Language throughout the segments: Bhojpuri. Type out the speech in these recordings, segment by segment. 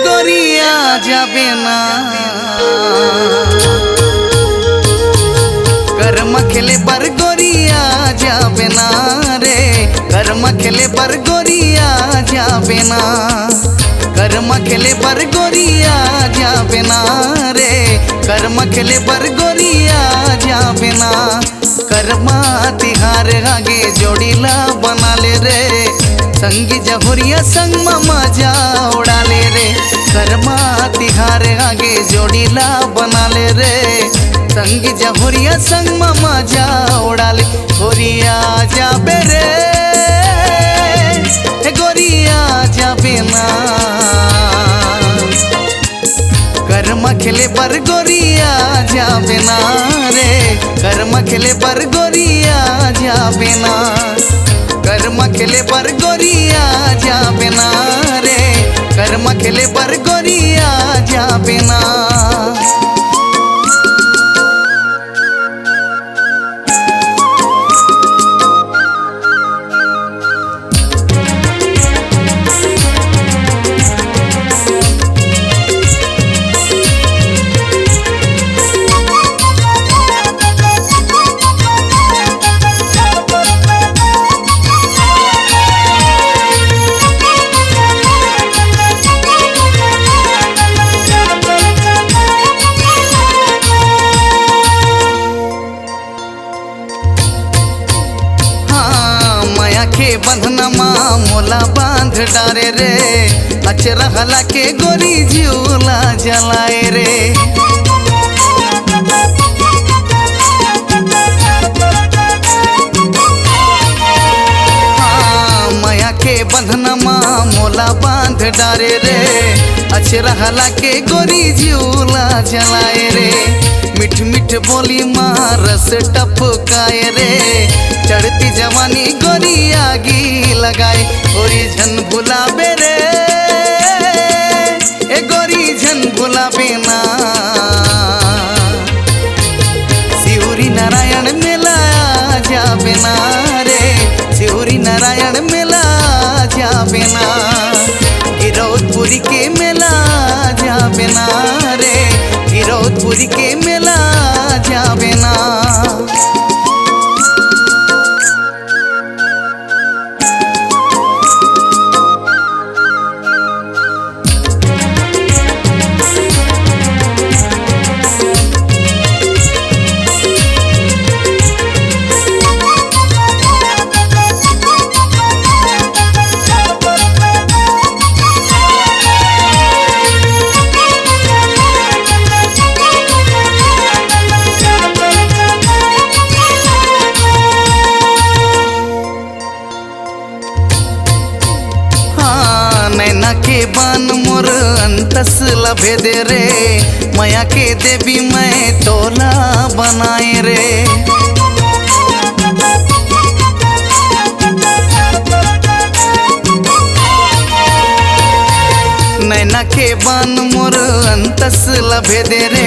गोरिया जाबे ना कर्म खेले पर गोरिया जाबे ना रे कर्म खेले पर गोरिया जाबे ना कर्म खेले पर गोरिया जाबे ना रे कर्म खेले पर गोरिया जाबे ना कर्मा तिहार आगे जोड़ीला बना ले रे संगी जहुरिया संग मजा उड़ा ले रे कर्मा तिहार आगे जोड़ीला बना ले रे संगी जहुरिया संग मजा उड़ा ले गोरिया जाबे रे गोरिया जाबे ना कर्म खेले पर गोरिया जाबे ना रे कर्म खेले पर गोरिया जाबे ना कर्म खेले पर गोरिया जाबे ना रे कर्म खेले पर गोरिया जाबे ना के बंधनमा मोला बांध डारे रे अचरा हला के गोरी झूला जलाए रे हाँ माया के बंधनमा मोला बांध डारे रे अचरा हला के गोरी झूला जलाए रे मिठ मिठ बोली मारस टपकाए रे चढ़ती जवानी गोरी आगी लगाए गोरी झन बुलाबे रे ए गोरी झन बुलाबे ना शिवरी नारायण मेला जाबे ना रे शिवरी नारायण मेला जाबे ना गिरौदपुरी के मेला जाबे ना रे गिरौदपुरी के मेला जाबे ना नैना के बान मोर अंतस लभे दे रे माया के देवी मैं तोला बनाए रे नैना के बान मोर अंतस लभे दे रे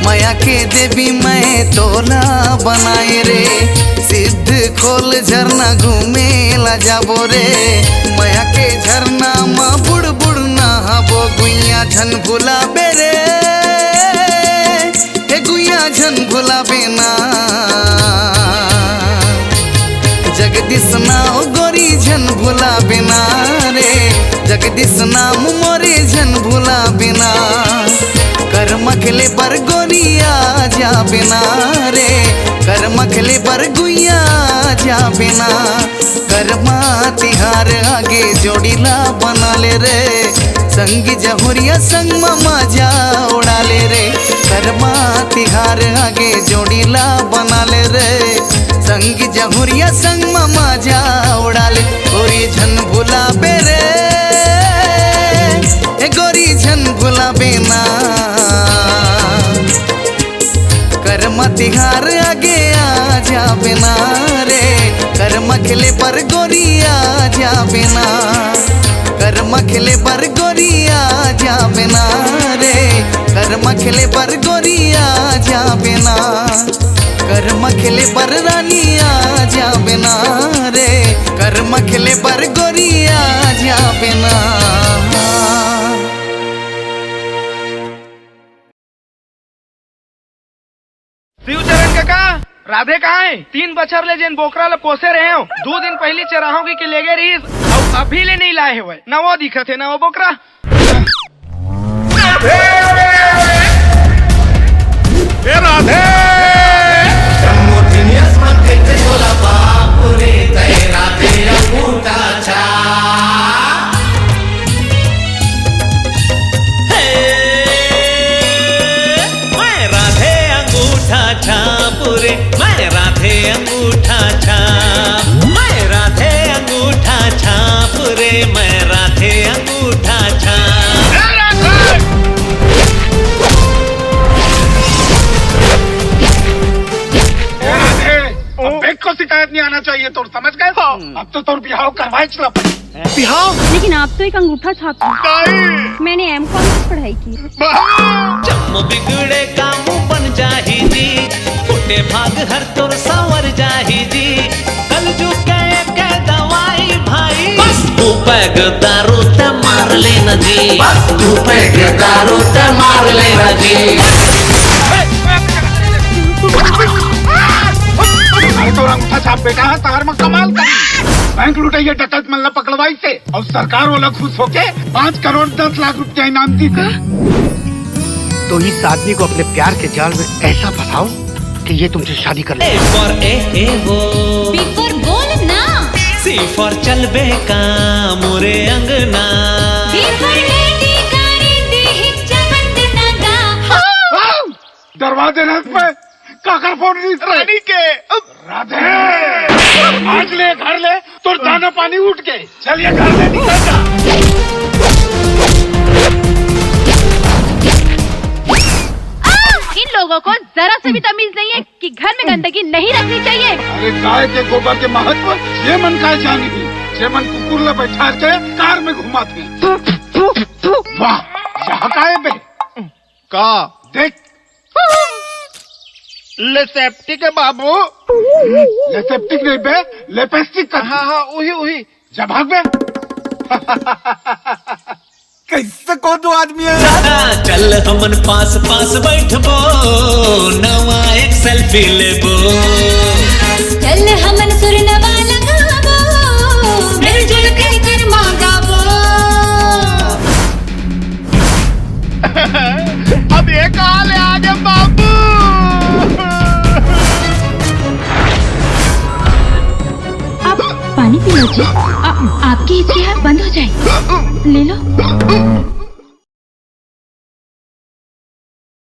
माया के देवी मैं तोला बनाए रे सिद्ध खोल झरना घूमे ला जाबो रे माया के झरना माँ बुड़ बुड़ नहाबो गुइया झन भुलाबे रे हे गुइया झन भुलाबे ना जगदीश नाम गोरी झन भुलाबे ना रे जगदीश नाम मोरे झन भुलाबे ना कर्म खेले पर गोरिया जाबे ना रे कर्म खेले पर गुइया जाबे ना कर्मा तिहार आगे जोड़ीला बना ले रे संगी जहुरिया संग मजा उड़ा ले रे कर्मा तिहार आगे जोड़ीला बना ले रे संगी जहुरिया संग मजा उड़ा ले गोरी झन भुलाबे रे ए गोरी झन भुलाबे ना कर्म तिहार आगे आ जाबे ना रे कर्म खेले पर गोरिया जाबे ना कर्म खेले पर गोरिया जाबे ना रे कर्म खेले पर गोरिया जाबे ना कर्म खेले पर रानिया जाबे ना रे कर्म खेले पर गोरिया जाबे ना। राधे कहाँ है? 3 बछर ले जेन बोकरा ले पोसे रहे हो, 2 दिन पहले चराहोगी के लेगे रहीस और अभी ले नहीं लाए हुए। न वो दिखत है न वो बोकरा। राधे मैं राधे अंगूठा छाप, मैं राधे अंगूठा छाप रे, मैं राधे अंगूठा छाप। को शिकायत नहीं आना चाहिए तो समझ गए। अब तो तुम बिहाव करवाए चला बिहाव। लेकिन आप तो एक अंगूठा छाप, मैंने M.Com की पढ़ाई की। जम बिगड़े काम बन जाही जी, फुटे भाग हर तोर संवर जाही जी, कल जो के दवाई भाई, बस तू पैग दारू ते मार लेना जी, बस तू पैग दारू ते मार लेना जी। तो अंगूठा छाप बेटा है तार में कमाल करी, बैंक लुटाइए डकैत मल्ला पकड़वाई से और सरकार वाला खुश होके 5 करोड़ 10 लाख रुपया इनाम दी थी। तो इस आदमी को अपने प्यार के जाल में ऐसा फंसाओ कि ये तुमसे शादी कर ले। A for A हो, B for बोल ना, C for चल बे का मोरे अंगना, D for लेडी गाड़ी दी चमन नगा। दरवाजे रस पे काकर फोन रानी के राधे आज ले घर ले तो दाना पानी उठ के चलिए घर ले निकल जा। इन लोगों को जरा से भी तमीज नहीं है कि घर में गंदगी नहीं रखनी चाहिए। अरे गाय के गोबर के महत्व ये मन का जानी थी, ये मन कुकुर ले बैठा के कार में घुमाती। वाह यहाँ का है बे का देख लेसेप्टिक है बाबू। लेसेप्टिक नहीं बे लेपेस्टिक का। हाँ वही जा भाग बे। कैसे कौन दो आदमी है। चल हमन पास पास बैठबो, नवा एक सेल्फी लेबो, चल हमन सुरनवा लगाबो, मिलजुल के कर्मा गाबो। अब ये कहाँ ले आ गए बाबू। आप पानी पी लो जी, आपकी हिचकियाँ बंद हो जाएगी, ले लो।